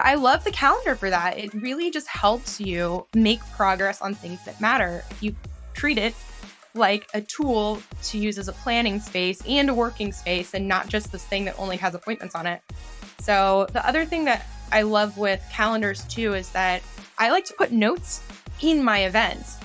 I love the calendar for that. It really just helps you make progress on things that matter. You treat it like a tool to use as a planning space and a working space, and not just this thing that only has appointments on it. So the other thing that I love with calendars too is that I like to put notes in my events.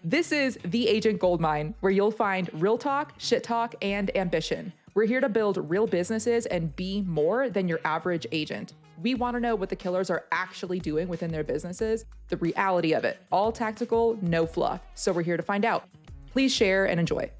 This is The Agent Goldmine, where you'll find real talk, shit talk, and ambition. We're here to build real businesses and be more than your average agent. We want to know what the killers are actually doing within their businesses, the reality of it, all tactical, no fluff. So we're here to find out. Please share and enjoy.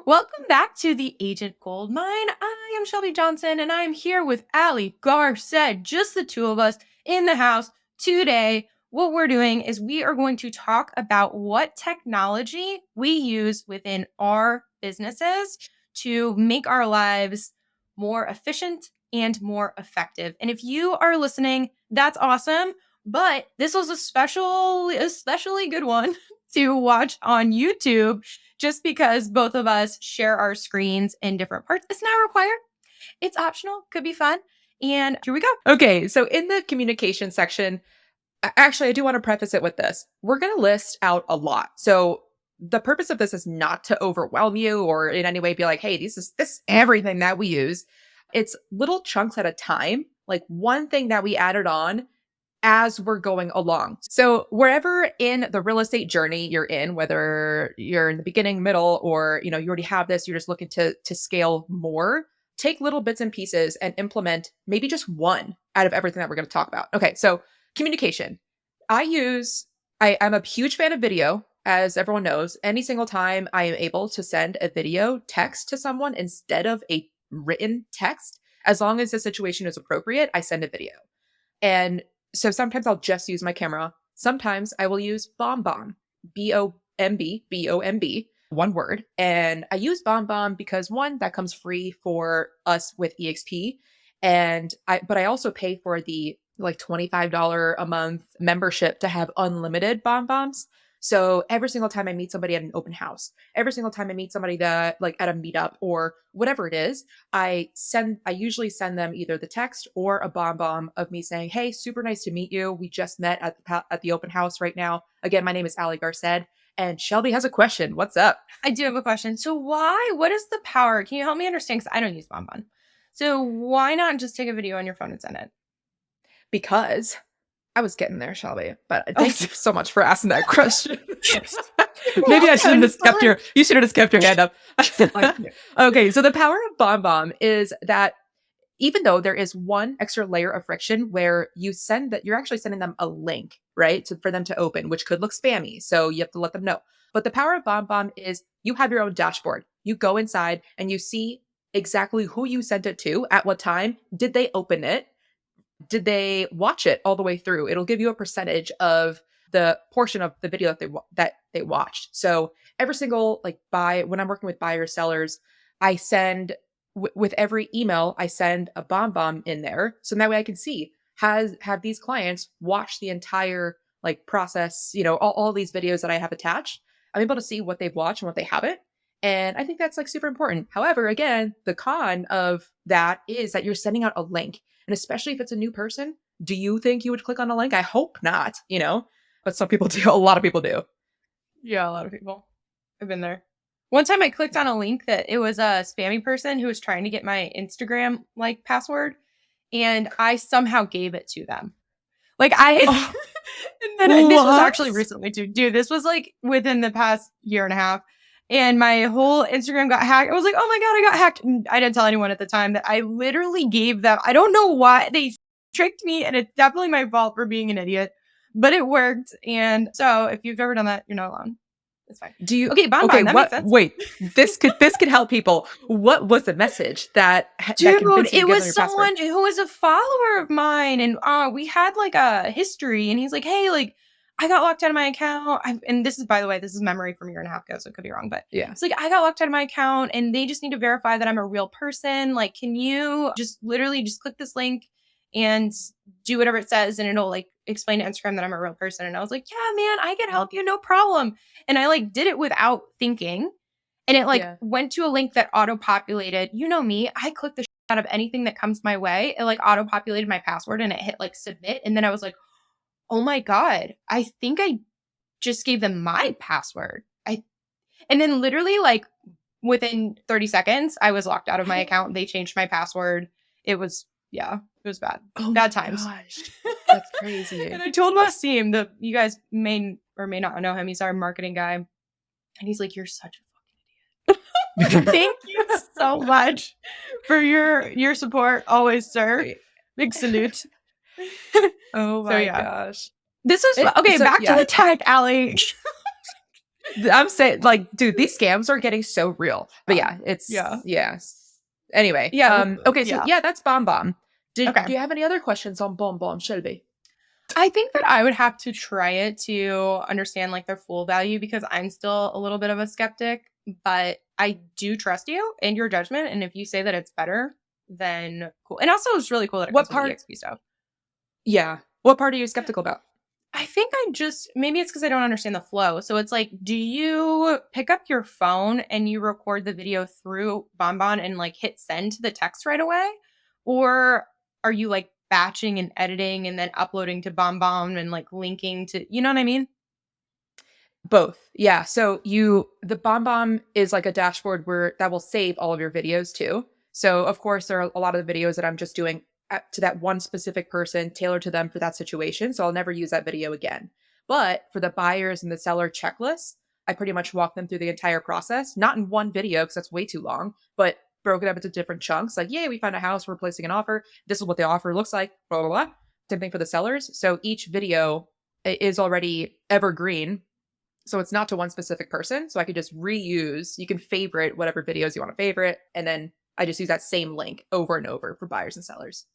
Welcome back to The Agent Goldmine. I am Shelby Johnson, and I'm here with Ali Garced, just the two of us in the house today. What we're doing is we are going to talk about what technology we use within our businesses to make our lives more efficient and more effective. And if you are listening, that's awesome. But this was especially good one to watch on YouTube, just because both of us share our screens in different parts. It's not required. It's optional. Could be fun. And here we go. Okay, so in the communication section, actually, I do want to preface it with this. We're going to list out a lot. So the purpose of this is not to overwhelm you or in any way be like, hey, this is everything that we use. It's little chunks at a time, like one thing that we added on as we're going along. So wherever in the real estate journey you're in, whether you're in the beginning, middle, or you already have this, you're just looking to scale more, take little bits and pieces and implement maybe just one out of everything that we're going to talk about. Okay, so communication. I'm a huge fan of video, as everyone knows. Any single time I am able to send a video text to someone instead of a written text, as long as the situation is appropriate, I send a video. And so sometimes I'll just use my camera. Sometimes I will use Bombbomb, B-O-M-B, one word. And I use Bombbomb because one, that comes free for us with EXP. But I also pay for the like $25 a month membership to have unlimited Bombbombs. So every single time I meet somebody at an open house, every single time I meet somebody that like at a meetup or whatever it is, I usually send them either the text or a Bombbomb of me saying, hey, super nice to meet you. We just met at the open house right now. Again, my name is Ali Garced, and Shelby has a question. What's up? I do have a question. So what is the power? Can you help me understand? Because I don't use Bombbomb. So why not just take a video on your phone and send it? Because I was getting there, Shelby, but thank you so much for asking that question. Maybe I shouldn't have you should have kept your hand up. Okay, so the power of Bombbomb is that even though there is one extra layer of friction where you're actually sending them a link, right? For them to open, which could look spammy. So you have to let them know. But the power of Bombbomb is you have your own dashboard. You go inside and you see exactly who you sent it to, at what time, did they open it? Did they watch it all the way through? It'll give you a percentage of the portion of the video that they watched. So every single when I'm working with buyers, sellers, I send with every email, I send a Bombbomb in there. So that way I can see have these clients watched the entire process, all these videos that I have attached. I'm able to see what they've watched and what they haven't. And I think that's super important. However, again, the con of that is that you're sending out a link. And especially if it's a new person, do you think you would click on a link? I hope not, but some people do. A lot of people do. Yeah, a lot of people. I've been there. One time I clicked on a link that it was a spammy person who was trying to get my Instagram password, and I somehow gave it to them. And then this was actually recently too. Dude, this was within the past year and a half. And my whole Instagram got hacked. I was like, oh my God, I got hacked. And I didn't tell anyone at the time that I literally gave them. I don't know why they tricked me. And it's definitely my fault for being an idiot, but it worked. And so if you've ever done that, you're not alone. It's fine. Bombbomb, that makes sense. Wait, this could help people. What was the message that Dude, it was someone who was a follower of mine. And we had a history. And he's like, hey, I got locked out of my account. And this is, by the way, this is memory from a year and a half ago, so it could be wrong. But yeah, it's I got locked out of my account and they just need to verify that I'm a real person. Can you just literally just click this link and do whatever it says and it'll explain to Instagram that I'm a real person. And I was like, yeah, man, I can help you. No problem. And I did it without thinking. And it went to a link that auto-populated. You know me, I click the out of anything that comes my way, it like auto-populated my password and it hit like submit. And then I was like, oh my God, I think I just gave them my password. And then literally like within 30 seconds, I was locked out of my account. They changed my password. It was bad. Oh Bad my times. gosh. That's crazy. And I told Wasim that you guys may or may not know him. He's our marketing guy. And he's like, you're such a fucking idiot. Thank you so much for your support always, sir. Big salute. Oh my gosh. This is okay. So, back to the tech, Allie. I'm saying, like, dude, these scams are getting so real. But yeah, it's Anyway, okay, so that's Bombbomb. Do you have any other questions on Bombbomb, Shelby? I think that I would have to try it to understand like their full value because I'm still a little bit of a skeptic, but I do trust you and your judgment. And if you say that it's better, then cool. And also it's really cool that it comes with EXP stuff. Yeah. What part are you skeptical about? I think maybe it's because I don't understand the flow. So it's like, do you pick up your phone and you record the video through Bombbomb and like hit send to the text right away? Or are you like batching and editing and then uploading to Bombbomb and like linking to, you know what I mean? Both. Yeah. So the Bombbomb is like a dashboard that will save all of your videos too. So of course there are a lot of the videos that I'm just doing to that one specific person, tailored to them for that situation. So I'll never use that video again. But for the buyers and the seller checklist, I pretty much walk them through the entire process, not in one video because that's way too long, but broken up into different chunks. Like, yay, we found a house, we're placing an offer. This is what the offer looks like, blah, blah, blah. Same thing for the sellers. So each video is already evergreen. So it's not to one specific person. So I could just reuse, you can favorite whatever videos you want to favorite. And then I just use that same link over and over for buyers and sellers.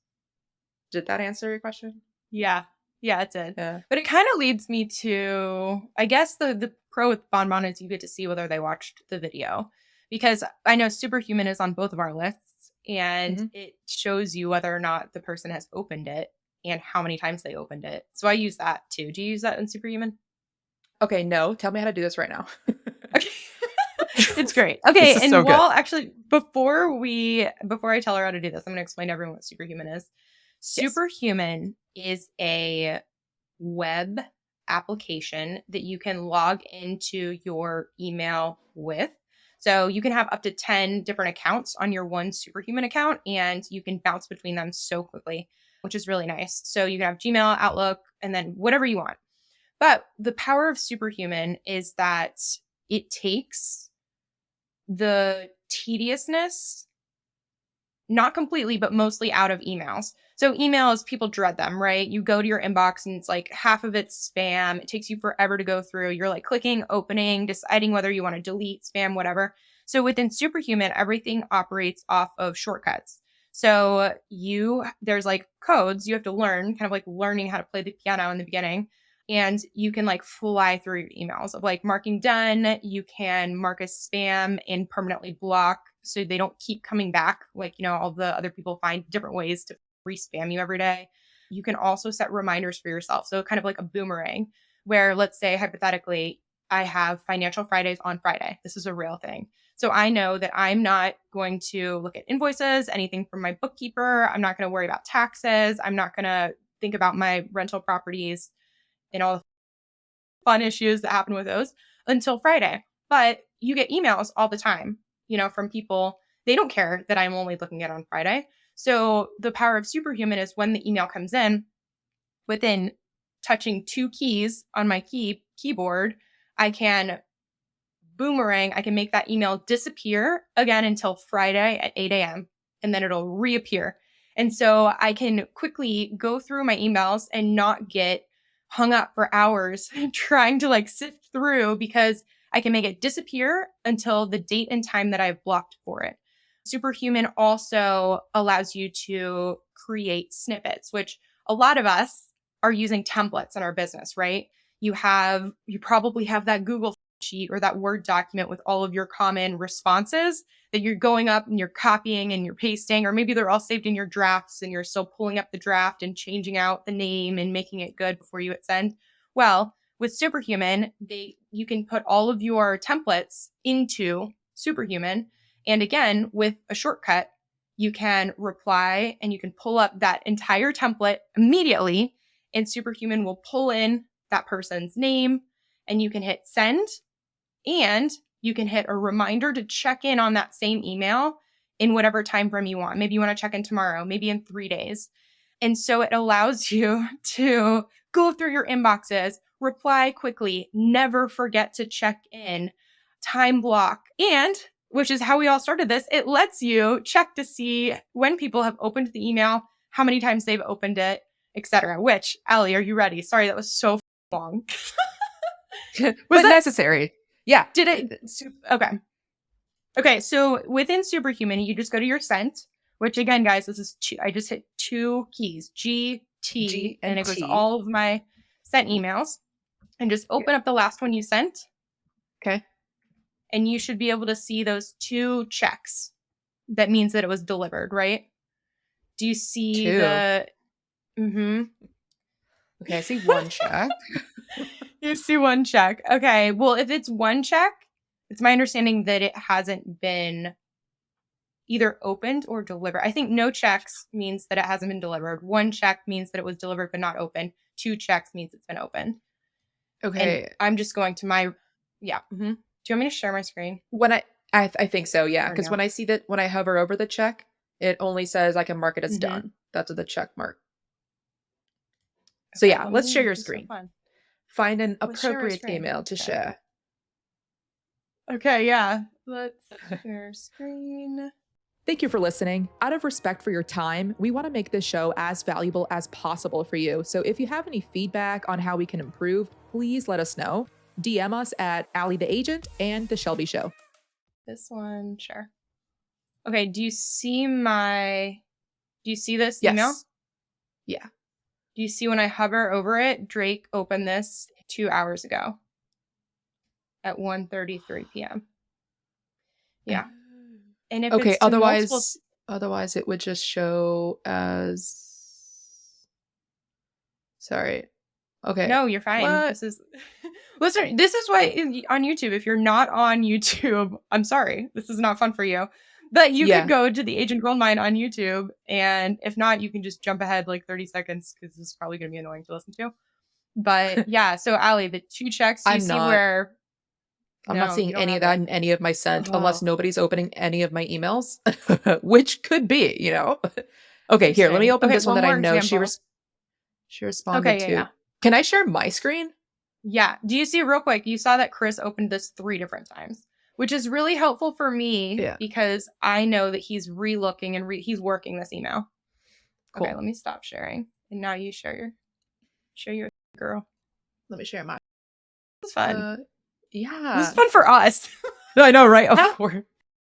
Did that answer your question? Yeah, it did. Yeah. But it kind of leads me to, I guess the pro with Bombbomb is you get to see whether they watched the video. Because I know Superhuman is on both of our lists and it shows you whether or not the person has opened it and how many times they opened it. So I use that too. Do you use that in Superhuman? Okay, no. Tell me how to do this right now. Okay. It's great. Okay, and so actually, before I tell her how to do this, I'm going to explain to everyone what Superhuman is. Superhuman is a web application that you can log into your email with. So you can have up to 10 different accounts on your one Superhuman account, and you can bounce between them so quickly, which is really nice. So you can have Gmail, Outlook, and then whatever you want. But the power of Superhuman is that it takes the tediousness, not completely, but mostly out of emails. So emails, people dread them, right? You go to your inbox and it's like half of it's spam. It takes you forever to go through. You're like clicking, opening, deciding whether you want to delete, spam, whatever. So within Superhuman, everything operates off of shortcuts. So there's like codes you have to learn, kind of like learning how to play the piano in the beginning. And you can like fly through your emails of like marking done. You can mark as spam and permanently block so they don't keep coming back. Like, all the other people find different ways to re-spam you every day. You can also set reminders for yourself. So kind of like a boomerang where, let's say hypothetically, I have Financial Fridays on Friday. This is a real thing. So I know that I'm not going to look at invoices, anything from my bookkeeper. I'm not going to worry about taxes. I'm not going to think about my rental properties and all the fun issues that happen with those until Friday. But you get emails all the time, from people. They don't care that I'm only looking at it on Friday. So the power of Superhuman is when the email comes in, within touching 2 keys on my keyboard, I can boomerang, I can make that email disappear again until Friday at 8 a.m. and then it'll reappear. And so I can quickly go through my emails and not get hung up for hours trying to like sift through because I can make it disappear until the date and time that I've blocked for it. Superhuman also allows you to create snippets, which a lot of us are using templates in our business, right? You probably have that Google sheet or that Word document with all of your common responses that you're going up and you're copying and you're pasting, or maybe they're all saved in your drafts and you're still pulling up the draft and changing out the name and making it good before you hit send. Well, with Superhuman, you can put all of your templates into Superhuman. And again, with a shortcut, you can reply and you can pull up that entire template immediately, and Superhuman will pull in that person's name, and you can hit send, and you can hit a reminder to check in on that same email in whatever time frame you want. Maybe you want to check in tomorrow, maybe in 3 days. And so it allows you to go through your inboxes, reply quickly, never forget to check in, time block, and which is how we all started this, it lets you check to see when people have opened the email, how many times they've opened it, etc. Which, Allie, are you ready? Sorry, that was so long. Was that necessary? Yeah. Did it? Okay. Okay, so within Superhuman, you just go to your sent, which again, guys, this is I just hit 2 keys, G, T, and it goes to all of my sent emails. And just open up the last one you sent. Okay. And you should be able to see those 2 checks. That means that it was delivered, right? Do you see 2? the... Mm-hmm. Okay, I see 1 check. You see 1 check. Okay, well, if it's 1 check, it's my understanding that it hasn't been either opened or delivered. I think no checks means that it hasn't been delivered. 1 check means that it was delivered but not open. 2 checks means it's been opened. Okay. And I'm just going to my... Yeah. Mm-hmm. Do you want me to share my screen? When I think so, yeah. Because when I see that, when I hover over the check, it only says I can mark it as done. That's the check mark. So yeah, let's share your screen. Find an appropriate email to share. Okay, yeah. Let's share screen. Thank you for listening. Out of respect for your time, we want to make this show as valuable as possible for you. So if you have any feedback on how we can improve, please let us know. DM us at Allie the Agent and The Shelby Show. This one, sure. Okay, do you see this email? Yeah. Do you see when I hover over it, Drake opened this 2 hours ago at 1:33 p.m. Yeah. And if okay, it's otherwise it would just show as... Sorry. Okay. No, you're fine. What? This is listen, this is why on YouTube, if you're not on YouTube, I'm sorry. This is not fun for you. But you could go to the Agent Goldmine on YouTube, and if not, you can just jump ahead like 30 seconds because this is probably going to be annoying to listen to. But yeah, so Allie, the 2 checks I'm not seeing any of that in any of my sent unless nobody's opening any of my emails, which could be, you know. Okay, here, let me open this one that I know she responded to. Yeah. Can I share my screen? Yeah. Do you see real quick? You saw that Chris opened this 3 different times, which is really helpful for me because I know that he's relooking and he's working this email. Cool. Okay, let me stop sharing. And now you share your girl. Let me share mine. It's fun. Yeah. This is fun for us. I know, right? Of course.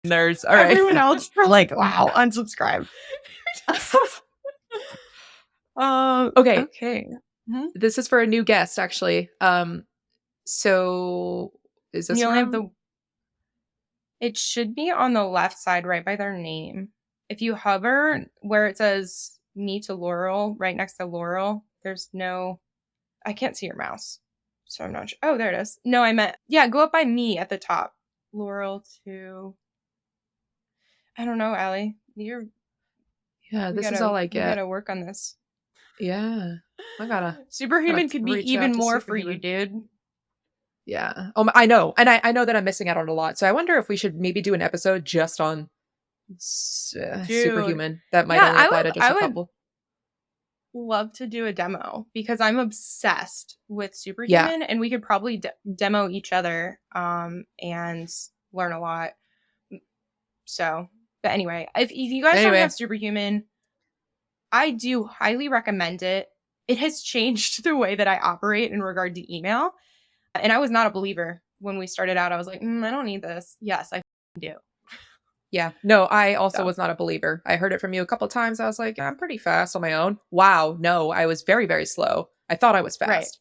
Nerds. All right. Everyone else are like, wow, unsubscribe. Okay. Mm-hmm. This is for a new guest, actually. So is this it should be on the left side, right by their name. If you hover where it says me to Laurel, right next to Laurel, there's no... I can't see your mouse. So I'm not sure. Oh, there it is. No, I meant... Yeah, go up by me at the top. Laurel to... I don't know, Allie. This is all I get. We gotta work on this. Yeah. I gotta... Superhuman could be even more for you, dude. Yeah. Oh, I know. And I know that I'm missing out on a lot. So I wonder if we should maybe do an episode just on Superhuman. That might only apply to just a couple. Love to do a demo because I'm obsessed with Superhuman, and we could probably demo each other and learn a lot. So, but anyway, if you guys don't have Superhuman, I do highly recommend it. It has changed the way that I operate in regard to email, and I was not a believer when we started out. I was like, I don't need this. Yes, I do. Yeah. No, I also was not a believer. I heard it from you a couple of times. I was like, I'm pretty fast on my own. Wow. No, I was very, very slow. I thought I was fast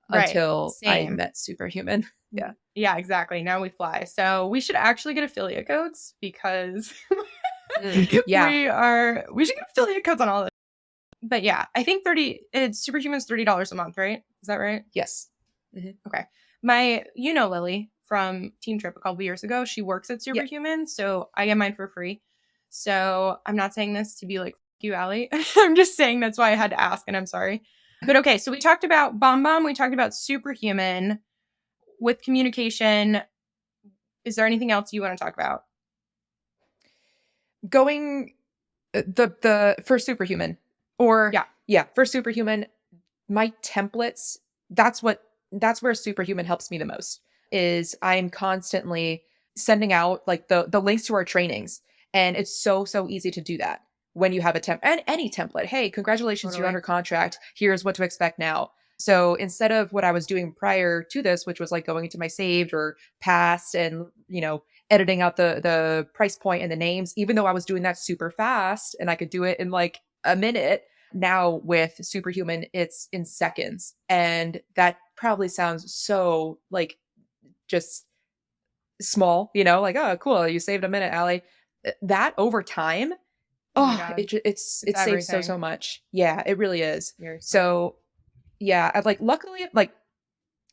until I met Superhuman. Yeah. Yeah, exactly. Now we fly. So we should actually get affiliate codes because we should get affiliate codes on all this. But yeah, I think Superhuman's $30 a month, right? Is that right? Yes. Mm-hmm. Okay. Lily from Team Trip a couple years ago, she works at Superhuman, so I get mine for free. So I'm not saying this to be like, you, Allie. I'm just saying that's why I had to ask, and I'm sorry. But okay, so we talked about Bombbomb. We talked about Superhuman with communication. Is there anything else you want to talk about? Going the for Superhuman, or Yeah, for Superhuman, my templates, that's where Superhuman helps me the most. Is I'm constantly sending out like the links to our trainings, and it's so easy to do that when you have a and any template. Hey, congratulations, you're totally. under contract, here's what to expect now. So instead of what I was doing prior to this, which was like going into my saved or past and editing out the price point and the names, even though I was doing that super fast and I could do it in like a minute, now with Superhuman, it's in seconds. And that probably sounds so like just small, like, oh, cool, you saved a minute, Allie. That over time, Oh my oh, God. it It's saves so, everything. so much. Yeah, it really is. Seriously. So yeah, I like luckily like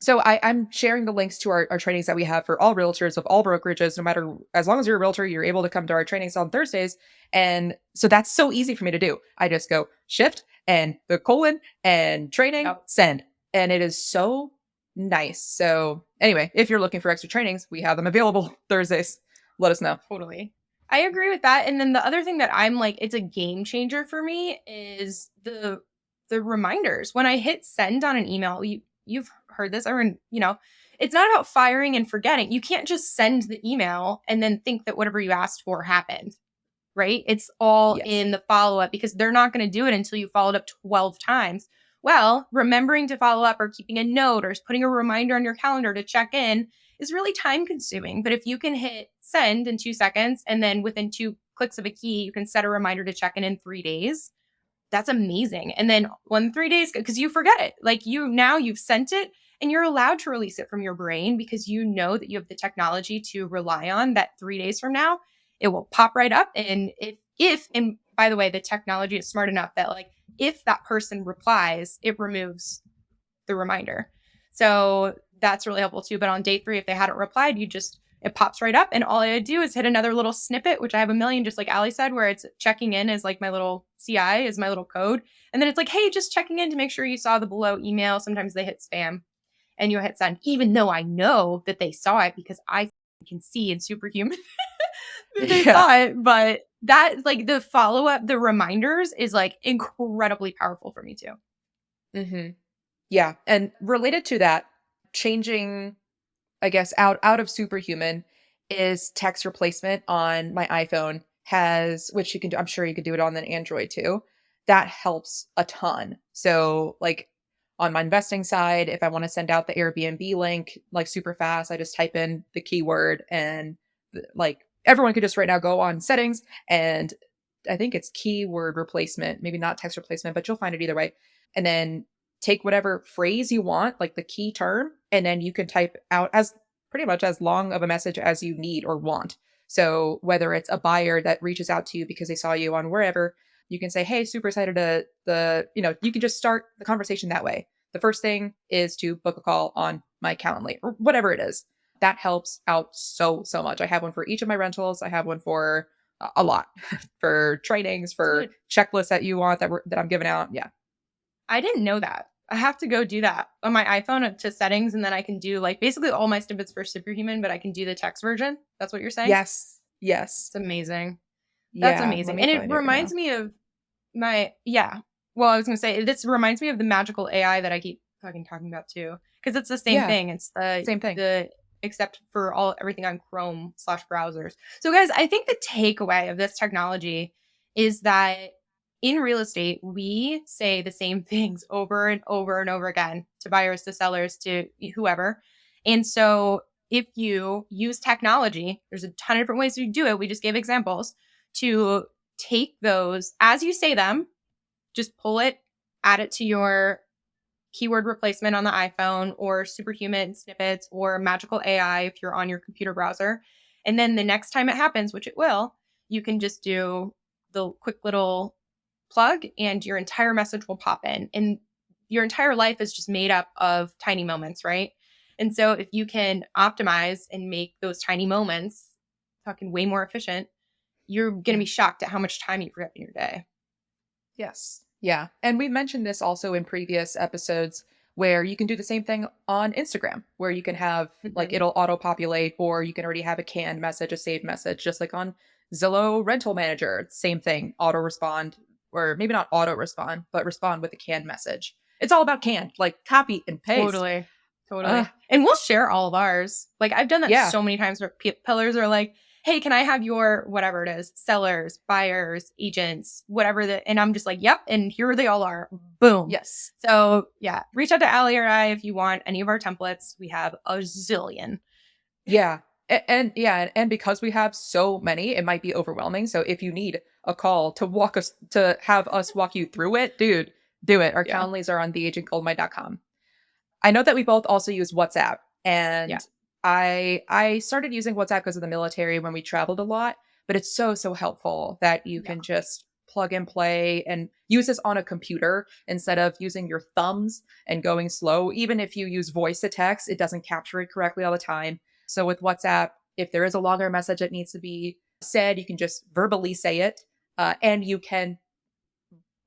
so I'm sharing the links to our trainings that we have for all realtors of all brokerages, no matter, as long as you're a realtor, you're able to come to our trainings on Thursdays. And so that's so easy for me to do. I just go shift and the colon and training, Yep. send. And it is so nice. So anyway, if you're looking for extra trainings, we have them available Thursdays. Let us know. Totally. I agree with that. And then the other thing that I'm like, it's a game changer for me is the reminders. When I hit send on an email, you've heard this, or it's not about firing and forgetting. You can't just send the email and then think that whatever you asked for happened, right? It's all Yes. in the follow-up because they're not going to do it until you followed up 12 times. Well, remembering to follow up or keeping a note or putting a reminder on your calendar to check in is really time consuming. But if you can hit send in 2 seconds and then within 2 clicks of a key, you can set a reminder to check in 3 days. That's amazing. And then 3 days, because you forget it, like you've sent it and you're allowed to release it from your brain because you know that you have the technology to rely on that 3 days from now. It will pop right up. And and by the way, the technology is smart enough that like if that person replies, it removes the reminder. So that's really helpful too. But on day 3, if they hadn't replied, it pops right up. And all I do is hit another little snippet, which I have a million, just like Allie said, where it's checking in as like my little CI, is my little code. And then it's like, hey, just checking in to make sure you saw the below email. Sometimes they hit spam and you hit send, even though I know that they saw it because I can see in Superhuman that they Yeah. saw it. But that, like, the follow up, the reminders is like incredibly powerful for me too. Mm-hmm. Yeah. And related to that, changing, I guess, out of Superhuman is text replacement on my iPhone has, which you can do, I'm sure you could do it on an Android too. That helps a ton. So like on my investing side, if I want to send out the Airbnb link like super fast, I just type in the keyword and like everyone could just right now go on settings and I think it's keyword replacement, maybe not text replacement, but you'll find it either way. And then take whatever phrase you want, like the key term, and then you can type out as pretty much as long of a message as you need or want. So whether it's a buyer that reaches out to you because they saw you on wherever, you can say, "Hey, super excited to you can just start the conversation that way. The first thing is to book a call on my Calendly or whatever it is." That helps out so much. I have one for each of my rentals. I have one for a lot for trainings, for Dude, checklists that you want that I'm giving out. Yeah. I didn't know that. I have to go do that on my iPhone to settings, and then I can do like basically all my snippets for Superhuman, but I can do the text version. That's what you're saying? Yes. Yes. It's amazing. That's Yeah. Let amazing. me And it find it right reminds now. me of yeah. Well, I was going to say, this reminds me of the magical AI that I keep fucking talking about too. Because it's the same Yeah. thing. It's Same thing. except for everything on Chrome/browsers. So guys, I think the takeaway of this technology is that in real estate, we say the same things over and over and over again to buyers, to sellers, to whoever. And so if you use technology, there's a ton of different ways to do it. We just gave examples to take those as you say them, just pull it, add it to your keyword replacement on the iPhone or Superhuman snippets or magical AI if you're on your computer browser. And then the next time it happens, which it will, you can just do the quick little plug and your entire message will pop in. And your entire life is just made up of tiny moments, right? And so if you can optimize and make those tiny moments fucking way more efficient, you're going to be shocked at how much time you forget in your day. Yes. Yeah. And we mentioned this also in previous episodes where you can do the same thing on Instagram, where you can have like it'll auto populate, or you can already have a canned message, a saved message, just like on Zillow Rental Manager. Same thing, auto respond, or maybe not auto respond, but respond with a canned message. It's all about canned, like copy and paste. Totally. And we'll share all of ours. Like I've done that Yeah. so many times where pillars are like, hey, can I have your whatever it is, sellers, buyers, agents, whatever and I'm just like, yep. And here they all are. Boom. Yes. So yeah, reach out to Allie or I if you want any of our templates. We have a zillion. Yeah. And because we have so many, it might be overwhelming. So if you need a call to have us walk you through it, dude, do it. Our Calendlys are on theagentgoldmine.com. I know that we both also use WhatsApp, and I started using WhatsApp because of the military when we traveled a lot, but it's so helpful that you can just plug and play and use this on a computer instead of using your thumbs and going slow. Even if you use voice to text, it doesn't capture it correctly all the time. So with WhatsApp, if there is a longer message that needs to be said, you can just verbally say it, and you can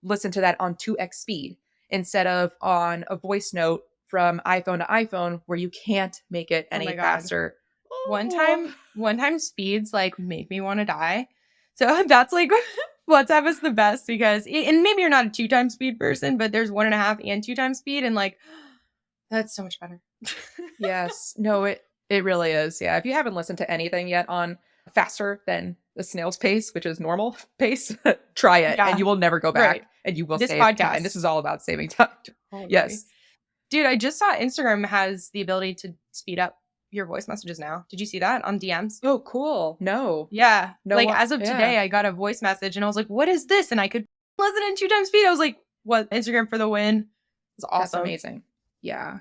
listen to that on 2x speed instead of on a voice note from iPhone to iPhone where you can't make it any faster. One time speeds like make me want to die. So that's like WhatsApp is the best because and maybe you're not a 2x speed person, but there's 1.5 and 2x speed, and like that's so much better. Yes. No, it really is. Yeah. If you haven't listened to anything yet on faster than the snail's pace, which is normal pace, try it and you will never go back and you will save time. This is all about saving time. Totally. Yes. Dude, I just saw Instagram has the ability to speed up your voice messages now. Did you see that on DMs? Oh, cool. No. Yeah. No, like as of today, I got a voice message and I was like, what is this? And I could listen in 2x speed. I was like, what? Instagram for the win. It's awesome. That's amazing. Yeah.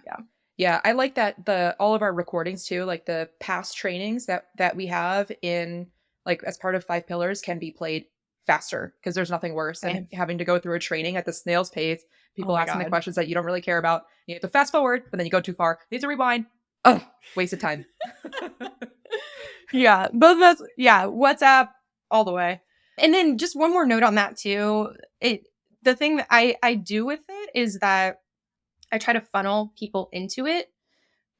Yeah. I like that all of our recordings too, like the past trainings that we have in like as part of 5 pillars can be played faster because there's nothing worse than having to go through a training at the snail's pace. People asking the questions that you don't really care about. You have to fast forward, but then you go too far. You need to rewind. Oh, wasted time. Yeah, both of us. Yeah, WhatsApp all the way. And then just one more note on that too. The thing that I do with it is that I try to funnel people into it.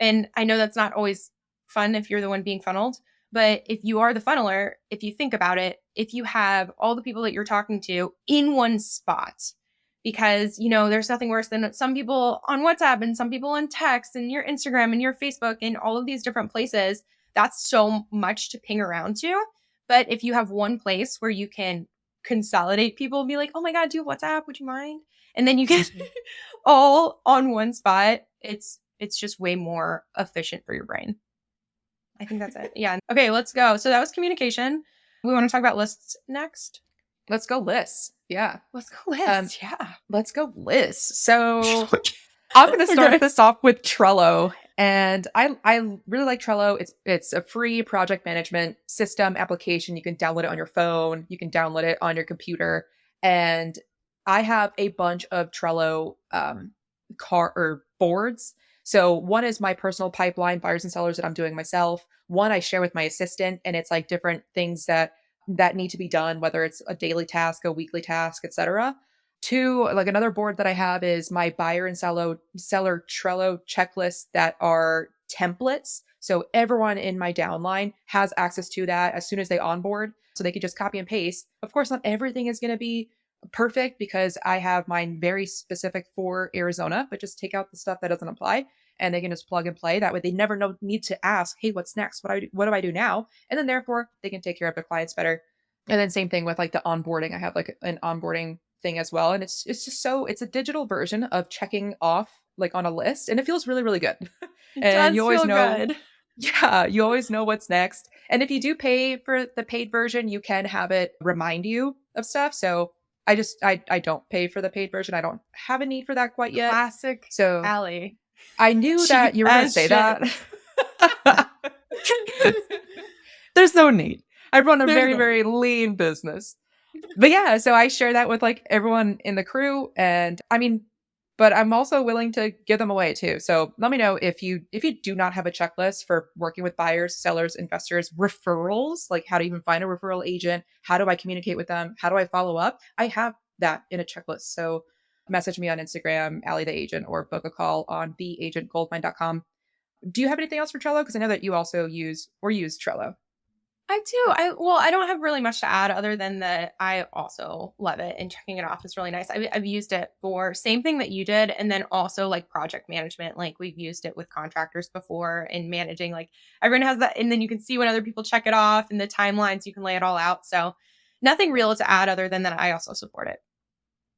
And I know that's not always fun if you're the one being funneled. But if you are the funneler, if you think about it, if you have all the people that you're talking to in one spot, because, you know, there's nothing worse than some people on WhatsApp and some people on text and your Instagram and your Facebook and all of these different places. That's so much to ping around to. But if you have one place where you can consolidate people and be like, oh my God, do you have WhatsApp? Would you mind? And then you get all on one spot. It's just way more efficient for your brain. I think that's it. Yeah. Okay, let's go. So that was communication. We want to talk about lists next. Let's go lists. Yeah. Let's go lists. Let's go lists. So I'm going to start this off with Trello. And I really like Trello. It's a free project management system application. You can download it on your phone. You can download it on your computer. And I have a bunch of Trello boards. So one is my personal pipeline, buyers and sellers that I'm doing myself. One I share with my assistant, and it's like different things that need to be done, whether it's a daily task, a weekly task, etc. Two, like another board that I have is my buyer and seller Trello checklists that are templates. So everyone in my downline has access to that as soon as they onboard. So they can just copy and paste. Of course, not everything is going to be perfect because I have mine very specific for Arizona, but just take out the stuff that doesn't apply and they can just plug and play. That way they never need to ask, hey, what's next? What do I do now? And then therefore they can take care of their clients better. And then same thing with like the onboarding. I have like an onboarding thing as well. And it's just it's a digital version of checking off like on a list. And it feels really, really good. And you always know good. Yeah, you always know what's next. And if you do pay for the paid version, you can have it remind you of stuff. So I don't pay for the paid version. I don't have a need for that quite yet. Classic so Allie. I knew that you were going to say that. There's no need. I run a very, very lean business. But yeah, so I share that with like everyone in the crew. And I mean, but I'm also willing to give them away too. So let me know if you do not have a checklist for working with buyers, sellers, investors, referrals, like how to even find a referral agent, how do I communicate with them, how do I follow up? I have that in a checklist. So message me on Instagram, Allie the Agent, or book a call on theagentgoldmine.com. Do you have anything else for Trello? Because I know that you also use Trello. I do. I don't have really much to add other than that I also love it, and checking it off is really nice. I've used it for same thing that you did, and then also like project management. Like we've used it with contractors before and managing, like everyone has that, and then you can see when other people check it off and the timelines, you can lay it all out. So nothing real to add other than that I also support it.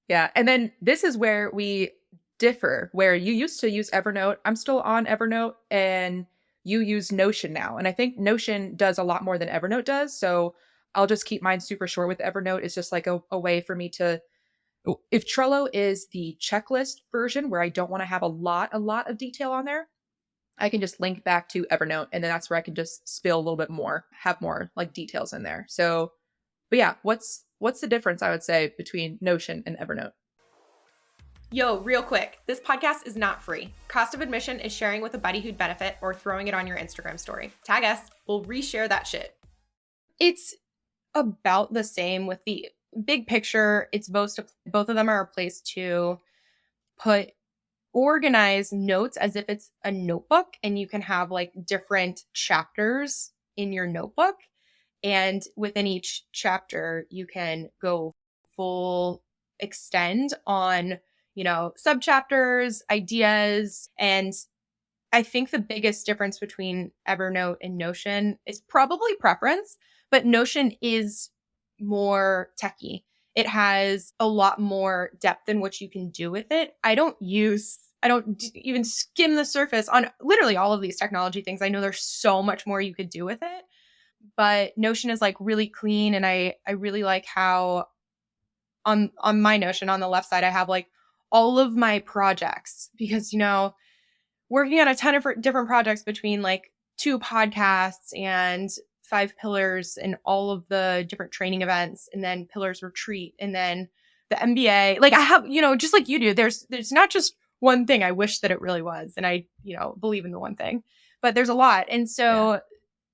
Yeah. And then this is where we differ, where you used to use Evernote. I'm still on Evernote, and you use Notion now. And I think Notion does a lot more than Evernote does. So I'll just keep mine super short with Evernote. It's just like a way for me to, if Trello is the checklist version where I don't want to have a lot of detail on there, I can just link back to Evernote. And then that's where I can just spill a little bit more, have more like details in there. So, but yeah, what's the difference, I would say, between Notion and Evernote? Yo, real quick, this podcast is not free. Cost of admission is sharing with a buddy who'd benefit or throwing it on your Instagram story. Tag us, we'll reshare that shit. It's about the same with the big picture. It's both of them are a place to put organize notes as if it's a notebook, and you can have like different chapters in your notebook. And within each chapter, you can go full extend on, subchapters, ideas. And I think the biggest difference between Evernote and Notion is probably preference, but Notion is more techy. It has a lot more depth in what you can do with it. I don't even skim the surface on literally all of these technology things. I know there's so much more you could do with it, but Notion is like really clean. And I really like how on my Notion on the left side, I have like all of my projects because, working on a ton of different projects between like 2 podcasts and 5 pillars and all of the different training events, and then pillars retreat, and then the MBA. Like I have, just like you do, there's not just one thing. I wish that it really was. And I, believe in the one thing, but there's a lot. And so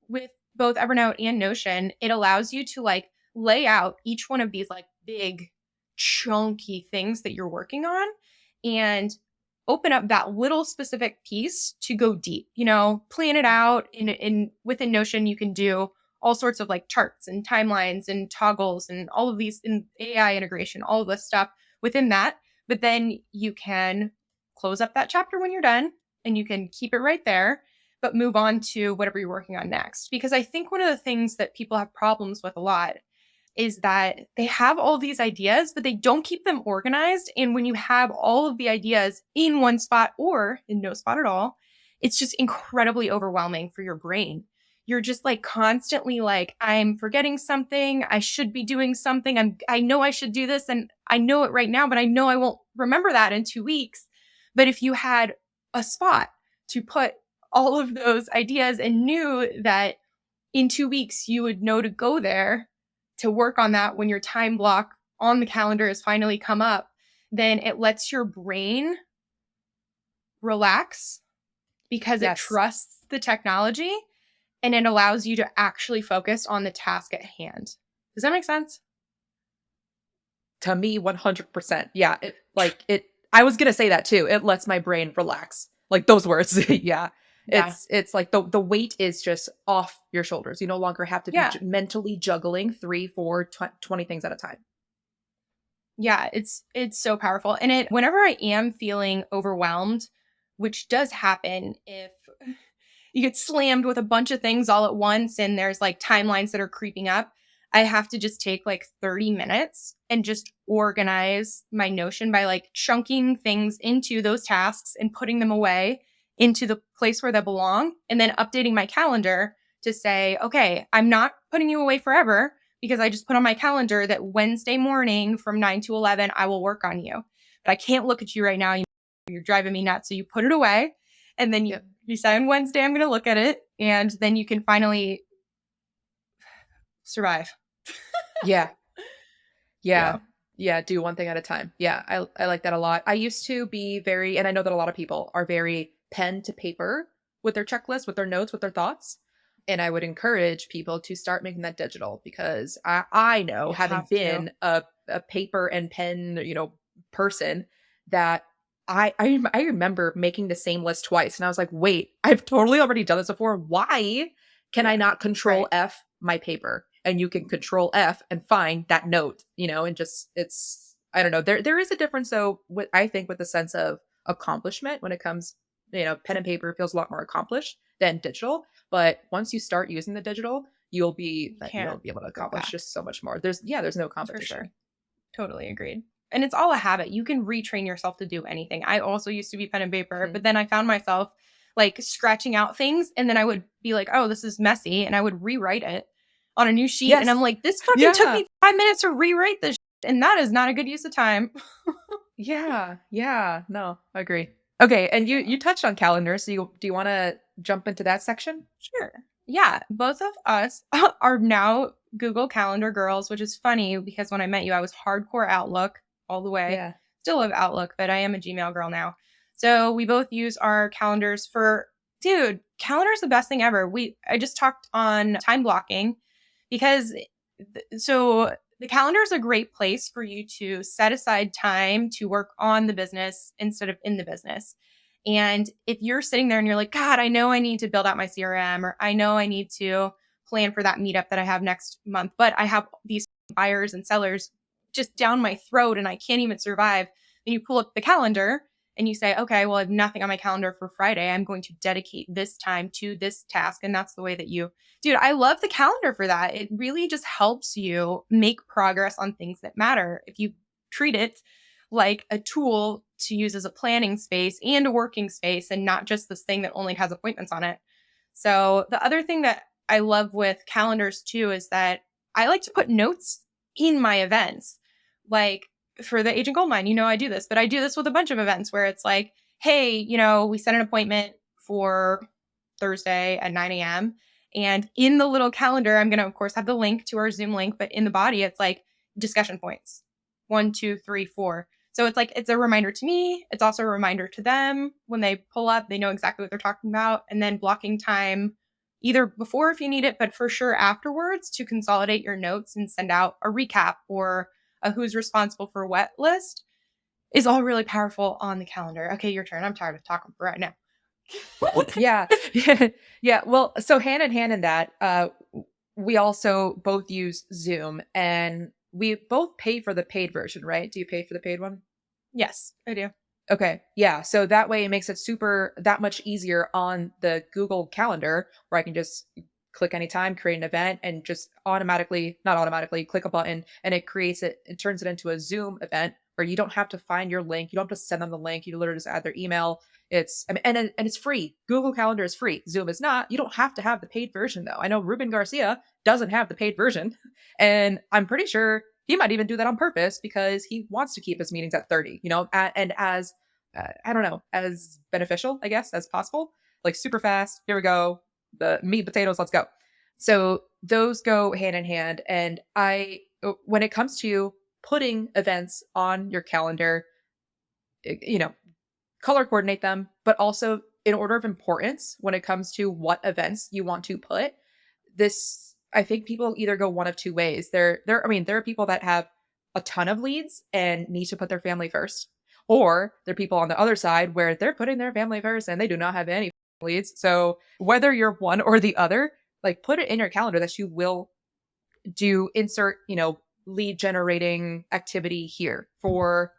with both Evernote and Notion, it allows you to like lay out each one of these like big chunky things that you're working on and open up that little specific piece to go deep, plan it out in within Notion. You can do all sorts of like charts and timelines and toggles and all of these in AI integration, all of this stuff within that. But then you can close up that chapter when you're done, and you can keep it right there, but move on to whatever you're working on next. Because I think one of the things that people have problems with a lot is that they have all these ideas, but they don't keep them organized. And when you have all of the ideas in one spot or in no spot at all, it's just incredibly overwhelming for your brain. You're just like constantly like, I'm forgetting something. I should be doing something. I know I should do this, and I know it right now, but I know I won't remember that in 2 weeks. But if you had a spot to put all of those ideas and knew that in 2 weeks you would know to go there to work on that when your time block on the calendar has finally come up, then it lets your brain relax because it trusts the technology, and it allows you to actually focus on the task at hand. Does that make sense? To me, 100%. Yeah. I was going to say that too. It lets my brain relax. Like those words. Yeah. It's like the weight is just off your shoulders. You no longer have to be mentally juggling 3, 4, 20 things at a time. Yeah, it's so powerful. And whenever I am feeling overwhelmed, which does happen if you get slammed with a bunch of things all at once and there's like timelines that are creeping up, I have to just take like 30 minutes and just organize my Notion by like chunking things into those tasks and putting them away into the place where they belong, and then updating my calendar to say, okay, I'm not putting you away forever because I just put on my calendar that Wednesday morning from 9 to 11, I will work on you. But I can't look at you right now. You're driving me nuts. So you put it away, and then you decide on Wednesday, I'm going to look at it, and then you can finally survive. Yeah. Yeah, do one thing at a time. Yeah, I like that a lot. I used to be very, and I know that a lot of people are very pen to paper with their checklist, with their notes, with their thoughts. And I would encourage people to start making that digital because I know, You having have to. been a paper and pen, person, that I remember making the same list twice. And I was like, wait, I've totally already done this before. Why can I Yeah. not control Right. F my paper? And you can control F and find that note, and just it's I don't know. There is a difference though, with I think, with the sense of accomplishment when it comes, pen and paper feels a lot more accomplished than digital. But once you start using the digital, You you'll can't be able to go accomplish back. just so much more. There's no For competition. sure. Totally agreed. And it's all a habit. You can retrain yourself to do anything. I also used to be pen and paper, Mhm. but then I found myself like scratching out things and then I would be like, "Oh, this is messy," and I would rewrite it on a new sheet and I'm Yes. like, "This fucking took Yeah. me 5 minutes to rewrite this and that is not a good use of time." Yeah. Yeah. No, I agree. Okay, and you touched on calendars. So do you want to jump into that section? Sure. Yeah, both of us are now Google Calendar girls, which is funny because when I met you, I was hardcore Outlook all the way. Yeah. Still have Outlook, but I am a Gmail girl now. So we both use our calendars for, dude, calendar's the best thing ever. I just talked on time blocking because so the calendar is a great place for you to set aside time to work on the business instead of in the business. And if you're sitting there and you're like, God, I know I need to build out my CRM or I know I need to plan for that meetup that I have next month, but I have these buyers and sellers just down my throat and I can't even survive. Then you pull up the calendar and you say, okay, well, I have nothing on my calendar for Friday. I'm going to dedicate this time to this task. And that's the way that dude, I love the calendar for that. It really just helps you make progress on things that matter. If you treat it like a tool to use as a planning space and a working space and not just this thing that only has appointments on it. So, the other thing that I love with calendars too is that I like to put notes in my events. Like for the Agent Goldmine, I do this, but I do this with a bunch of events where it's like, hey, we set an appointment for Thursday at 9 a.m. And in the little calendar, I'm going to, of course, have the link to our Zoom link, but in the body, it's like discussion points 1, 2, 3, 4. So it's like, it's a reminder to me. It's also a reminder to them when they pull up, they know exactly what they're talking about. And then blocking time either before if you need it, but for sure afterwards to consolidate your notes and send out a recap or a who's responsible for what list is all really powerful on the calendar. Okay, your turn. I'm tired of talking for right now. Yeah. Yeah. Well, so hand in hand in that, we also both use Zoom and we both pay for the paid version, right? Do you pay for the paid one? Yes, I do. Okay. Yeah. So that way it makes it that much easier on the Google Calendar where I can just click anytime, create an event, and just not automatically click a button and it turns it into a Zoom event where you don't have to find your link. You don't have to send them the link. You literally just add their email. And it's free. Google Calendar is free. Zoom is not. You don't have to have the paid version though. I know Ruben Garcia doesn't have the paid version. And I'm pretty sure he might even do that on purpose because he wants to keep his meetings at 30, and as I don't know, as beneficial, I guess, as possible. Like super fast. Here we go. The meat and potatoes. Let's go. So those go hand in hand. And when it comes to putting events on your calendar, you know, color coordinate them, but also in order of importance when it comes to what events you want to put. I think people either go one of two ways. There are people that have a ton of leads and need to put their family first. Or there are people on the other side where they're putting their family first and they do not have any leads. So whether you're one or the other, like put it in your calendar that you will do insert, lead generating activity here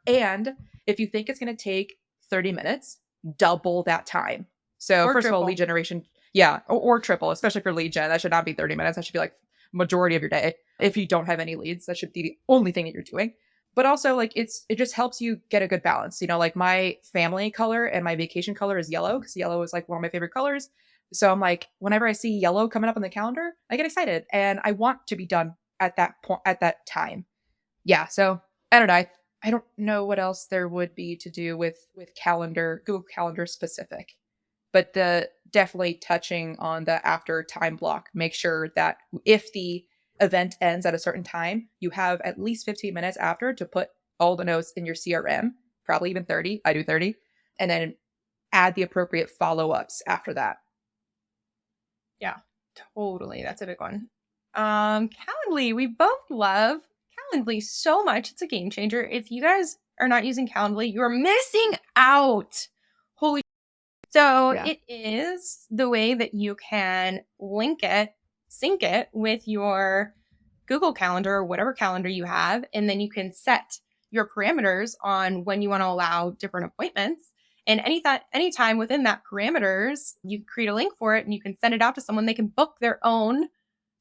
and if you think it's going to take 30 minutes, double that time. So Or first of all, lead triple. generation, yeah, or triple, especially for lead gen. That should not be 30 minutes. That should be like majority of your day. If you don't have any leads, that should be the only thing that you're doing. But also like it just helps you get a good balance. Like my family color and my vacation color is yellow because yellow is like one of my favorite colors. So I'm like, whenever I see yellow coming up on the calendar, I get excited and I want to be done at that point, at that time. Yeah. So I don't know. I don't know what else there would be to do with Google Calendar specific, but the definitely touching on the after time block. Make sure that if the event ends at a certain time, you have at least 15 minutes after to put all the notes in your CRM, probably even 30. I do 30. And then add the appropriate follow-ups after that. Yeah, totally. That's a big one. Calendly, we both love Calendly so much. It's a game changer. If you guys are not using Calendly, you're missing out. Holy. So it is the way that you can sync it with your Google Calendar or whatever calendar you have. And then you can set your parameters on when you want to allow different appointments. And anytime within that parameters, you create a link for it and you can send it out to someone. They can book their own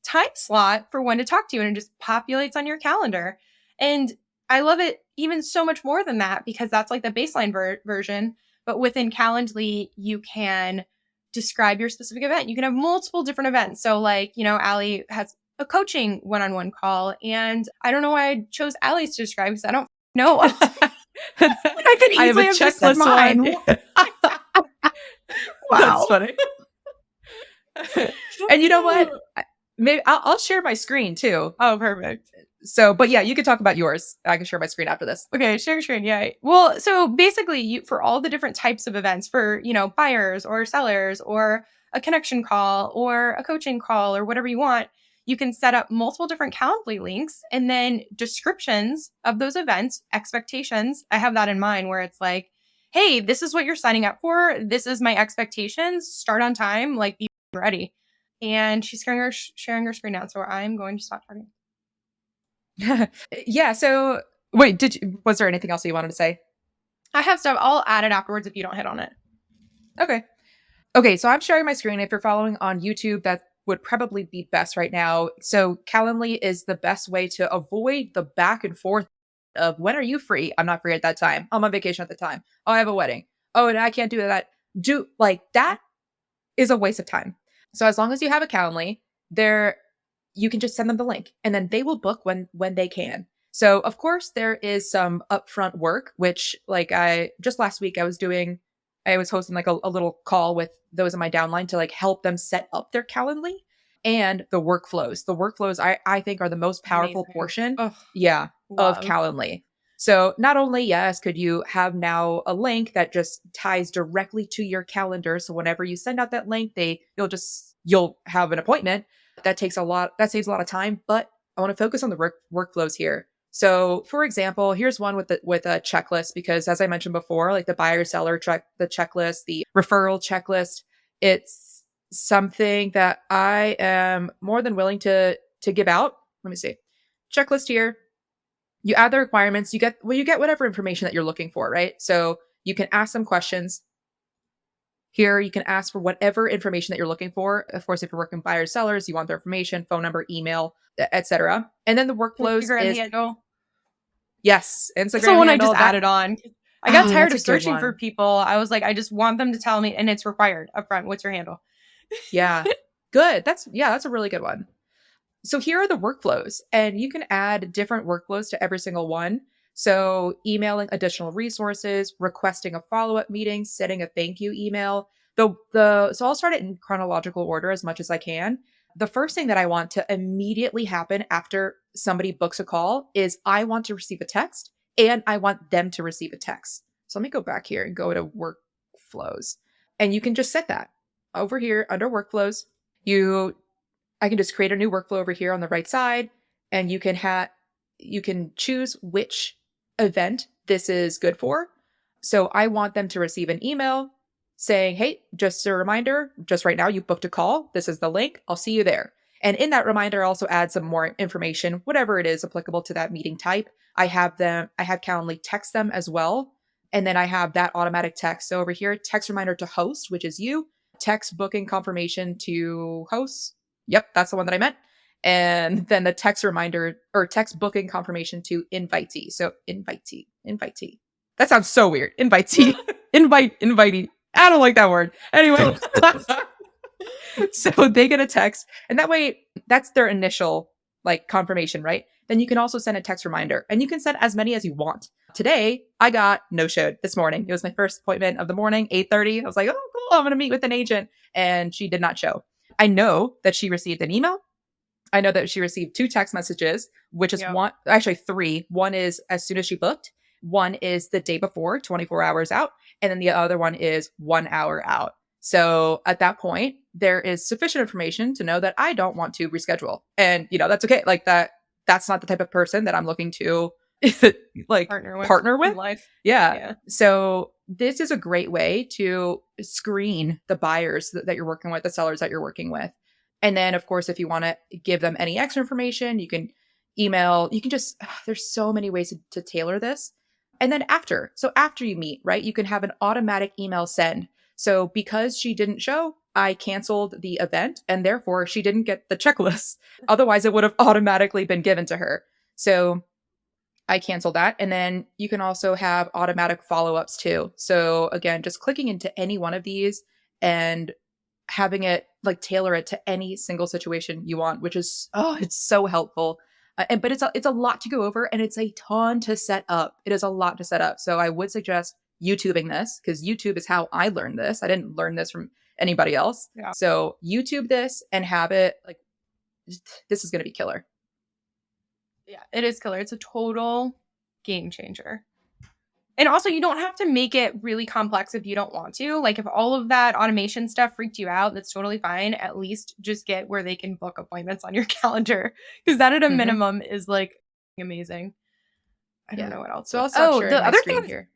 time slot for when to talk to you, and it just populates on your calendar. And I love it even so much more than that, because that's like the baseline version. But within Calendly, you can describe your specific event. You can have multiple different events. So like, Allie has a coaching one-on-one call, and I don't know why I chose Allie's to describe, because I don't know. I could easily have just said mine. Wow. That's funny. And you know what? Maybe I'll share my screen too. Oh, perfect. So, but yeah, you can talk about yours. I can share my screen after this. Okay, share screen. Yeah. Well, so basically, for all the different types of events, for buyers or sellers or a connection call or a coaching call or whatever you want, you can set up multiple different Calendly links and then descriptions of those events, expectations. I have that in mind, where it's like, hey, this is what you're signing up for. This is my expectations. Start on time. Like, be ready. And she's sharing her screen now, so I'm going to stop talking. Yeah. So wait, was there anything else you wanted to say? I have stuff. I'll add it afterwards if you don't hit on it. Okay. So I'm sharing my screen. If you're following on YouTube, that would probably be best right now. So Calendly is the best way to avoid the back and forth of, when are you free? I'm not free at that time. I'm on vacation at the time. Oh, I have a wedding. Oh, and I can't do that. That is a waste of time. So as long as you have a Calendly, you can just send them the link, and then they will book when they can. So of course there is some upfront work, which just last week I was hosting like a little call with those in my downline to like help them set up their Calendly and the workflows. The workflows I think are the most powerful portion. Of Calendly. So not only, yes, could you have now a link that just ties directly to your calendar. So whenever you send out that link, you'll have an appointment. That saves a lot of time, but I want to focus on the workflows here. So for example, here's one with a checklist, because as I mentioned before, like the buyer seller the checklist, the referral checklist, it's something that I am more than willing to give out. Let me see. Checklist here. You add the requirements, you get whatever information that you're looking for, right? So you can ask them questions. Here, you can ask for whatever information that you're looking for. Of course, if you're working with buyers, sellers, you want their information, phone number, email, etc. And then the workflows Instagram handle. Yes, Instagram That's the one handle, I just added on. I got tired of searching for people. I was like, I just want them to tell me, and it's required upfront. What's your handle? Yeah, good. That's a really good one. So here are the workflows, and you can add different workflows to every single one. So emailing additional resources, requesting a follow-up meeting, setting a thank you email. So I'll start it in chronological order as much as I can. The first thing that I want to immediately happen after somebody books a call is I want to receive a text, and I want them to receive a text. So let me go back here and go to workflows, and you can just set that over here under workflows. I can just create a new workflow over here on the right side, and you can choose which event this is good for. So I want them to receive an email saying, hey, just a reminder, just right now you booked a call. This is the link. I'll see you there. And in that reminder, I also add some more information, whatever it is applicable to that meeting type. I have Calendly text them as well. And then I have that automatic text. So over here, text reminder to host, which is you, text booking confirmation to host. Yep, that's the one that I meant. And then the text reminder or text booking confirmation to invitee. So invitee. That sounds so weird. Invitee. Invitee. I don't like that word. Anyway. So they get a text, and that way that's their initial confirmation, right? Then you can also send a text reminder, and you can send as many as you want. Today, I got no-showed this morning. It was my first appointment of the morning, 8:30. I was like, oh, cool, I'm going to meet with an agent. And she did not show. I know that she received an email. I know that she received 2 text messages, which is actually 3. One is as soon as she booked. One is the day before, 24 hours out. And then the other one is 1 hour out. So at that point, there is sufficient information to know that I don't want to reschedule. And, that's okay. Like that's not the type of person that I'm looking to like partner with. Life. Yeah. So this is a great way to screen the buyers that you're working with, the sellers that you're working with. And then, of course, if you want to give them any extra information, you can email, you can just, there's so many ways to tailor this. And then after you meet, right, you can have an automatic email send. So because she didn't show, I canceled the event and therefore she didn't get the checklist. Otherwise, it would have automatically been given to her. So I canceled that. And then you can also have automatic follow-ups too. So again, just clicking into any one of these and having it like tailor it to any single situation you want, which is, it's so helpful. But it's a lot to go over and it's a ton to set up. It is a lot to set up. So I would suggest YouTubing this because YouTube is how I learned this. I didn't learn this from anybody else. Yeah. So YouTube this and have it like, this is going to be killer. Yeah, it is killer. It's a total game changer. And also, you don't have to make it really complex if you don't want to. Like, if all of that automation stuff freaked you out, that's totally fine. At least just get where they can book appointments on your calendar. Because that at a minimum is, like, amazing. I don't know what else. So I'll stop sharing the my other screen thing here.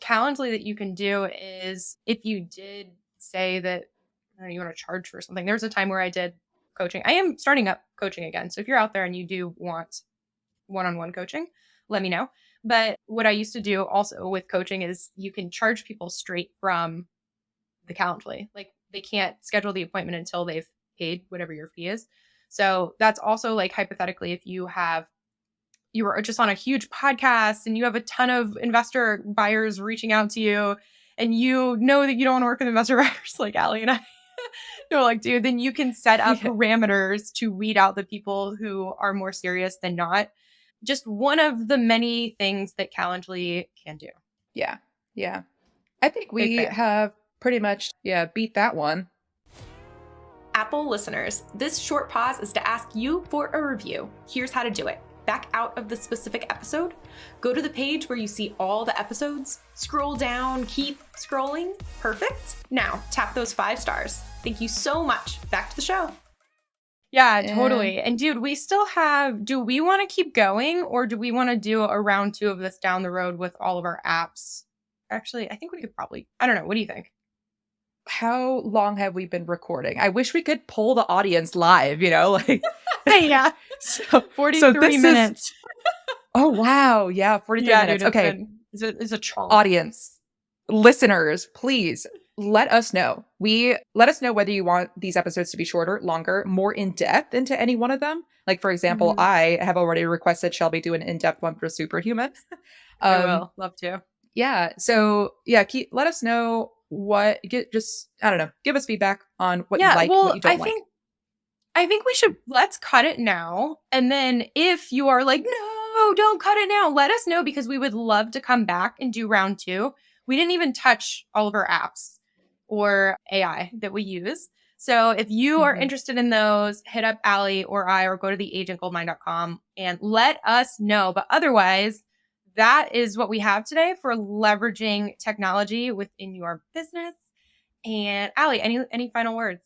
Calendly that you can do is if you did say that you want to charge for something. There was a time where I did coaching. I am starting up coaching again. So if you're out there and you do want one-on-one coaching, let me know. But what I used to do also with coaching is you can charge people straight from the Calendly. Like they can't schedule the appointment until they've paid whatever your fee is. So that's also like hypothetically, if you were just on a huge podcast and you have a ton of investor buyers reaching out to you and you know that you don't want to work with investor buyers like Allie and I, they're like, dude, then you can set up parameters to weed out the people who are more serious than not. Just one of the many things that Calendly can do. Yeah. Yeah. I think we have pretty much, beat that one. Apple listeners, this short pause is to ask you for a review. Here's how to do it. Back out of the specific episode, go to the page where you see all the episodes, scroll down, keep scrolling. Perfect. Now tap those 5 stars. Thank you so much. Back to the show. Yeah, totally. And dude, we still have, do we want to keep going or do we want to do a round 2 of this down the road with all of our apps? Actually, I think we could probably, I don't know. What do you think? How long have we been recording? I wish we could poll the audience live, like. Yeah. So 43 minutes. Oh, wow. Yeah. 43 minutes. Dude, okay. It's a chunk. Audience, listeners, please let us know. Let us know whether you want these episodes to be shorter, longer, more in depth into any one of them. Like, for example, I have already requested Shelby do an in-depth one for Superhuman. I will. Love to. Yeah. So let us know I don't know, give us feedback on what you like, what you don't like. I think let's cut it now. And then if you are like, no, don't cut it now, let us know because we would love to come back and do round 2. We didn't even touch all of our apps or AI that we use. So if you are interested in those, hit up Allie or I, or go to theagentgoldmine.com and let us know. But otherwise, that is what we have today for leveraging technology within your business. And Allie, any final words?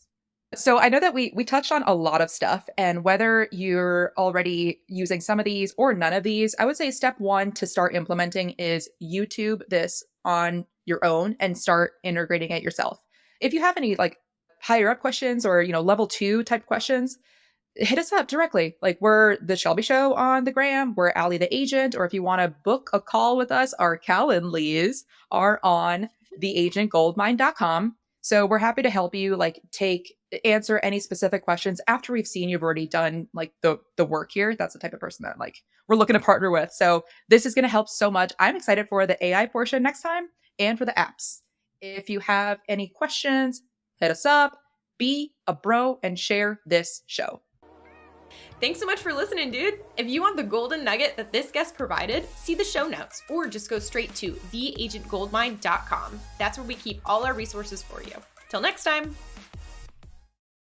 So I know that we touched on a lot of stuff, and whether you're already using some of these or none of these, I would say step 1 to start implementing is YouTube this on your own and start integrating it yourself. If you have any like higher up questions or, level 2 type questions, hit us up directly. Like we're the Shelby Show on the gram, we're Allie the Agent, or if you want to book a call with us, our Calendlys are on theagentgoldmine.com. So we're happy to help you answer any specific questions after we've seen you've already done like the work here. That's the type of person that we're looking to partner with. So this is going to help so much. I'm excited for the AI portion next time and for the apps. If you have any questions, hit us up, be a bro and share this show. Thanks so much for listening, dude. If you want the golden nugget that this guest provided, see the show notes or just go straight to theagentgoldmine.com. That's where we keep all our resources for you. Till next time.